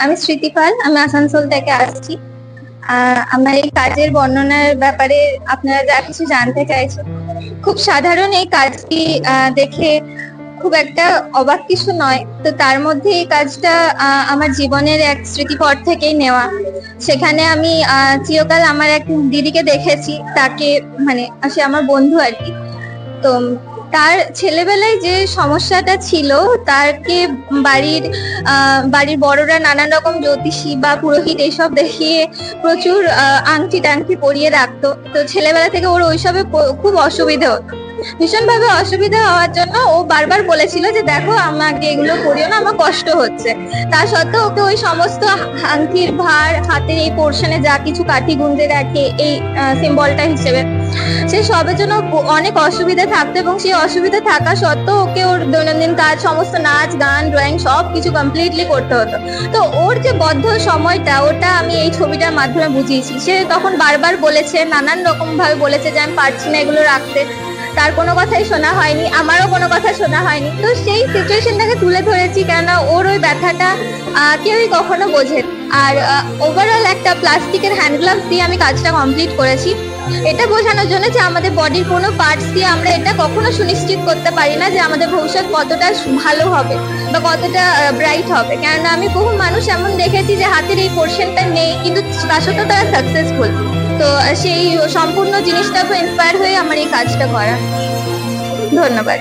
আমি স্মৃতি পাল, আমি আসানসোল থেকে আসছি। আমার এই কাজের বর্ণনার ব্যাপারে আপনারা যা কিছু জানতে চাইছেন, খুব সাধারণ এই কাজটি দেখে খুব একটা অবাক কিছু নয়। তো তার মধ্যে এই কাজটা আমার জীবনের এক স্মৃতিপট থেকেই নেওয়া। সেখানে আমি চিরকাল আমার এক দিদিকে দেখেছি, তাকে মানে সে আমার বন্ধু আর কি। তো তার ছেলেবেলায় যে সমস্যাটা ছিল, তাকে বাড়ির বড়রা নানান রকম জ্যোতিষী বা পুরোহিত এইসব দেখিয়ে প্রচুর আংটি টাংটি পরিয়ে রাখতো। তো ছেলেবেলা থেকে ওর ওইসবে খুব অসুবিধা হতো, ভীষণ ভাবে অসুবিধা হওয়ার জন্য ও বারবার বলেছিল যে দেখো আমাকে এগুলো করিও না, আমার কষ্ট হচ্ছে। তা সত্ত্বেও ওকে ওই সমস্ত আংটির ভার, হাতের এই পোর্শনে যা কিছু কাঠি গুঁজে রাখে এই সিম্বলটা হিসেবে, সে সবের জন্য অনেক অসুবিধা থাকতো। এবং সেই অসুবিধা থাকা সত্ত্বেও ওকে ওর দৈনন্দিন কাজ, সমস্ত নাচ গান ড্রয়িং সব কিছু কমপ্লিটলি করতে হতো। তো ওর যে বদ্ধ সময়টা, ওটা আমি এই ছবিটার মাধ্যমে বুঝিয়েছি। সে তখন বারবার বলেছে, নানান রকম ভাবে বলেছে যে আমি পারছি না এগুলো রাখতে। তার কোনো কথাই শোনা হয়নি, আমারও কোনো কথা শোনা হয়নি। তো সেই সিচুয়েশনটাকে তুলে ধরেছি, কেননা ওর ওই ব্যথাটা কেউই কখনো বোঝে। আর ওভারঅল একটা প্লাস্টিকের হ্যান্ড গ্লাভস দিয়ে আমি কাজটা কমপ্লিট করেছি, এটা বোঝানোর জন্য যে আমাদের বডির কোনো পার্টস দিয়ে আমরা এটা কখনো সুনিশ্চিত করতে পারি না যে আমাদের ভবিষ্যৎ কতটা ভালো হবে বা কতটা ব্রাইট হবে। কেননা আমি বহু মানুষ এমন দেখেছি যে হাতের এই পোর্শনটা নেই, কিন্তু তার সত্ত্বেও তারা সাকসেসফুল। তো সেই সম্পূর্ণ জিনিসটা ইন্সপায়ার হয়ে আমার এই কাজটা করা। ধন্যবাদ।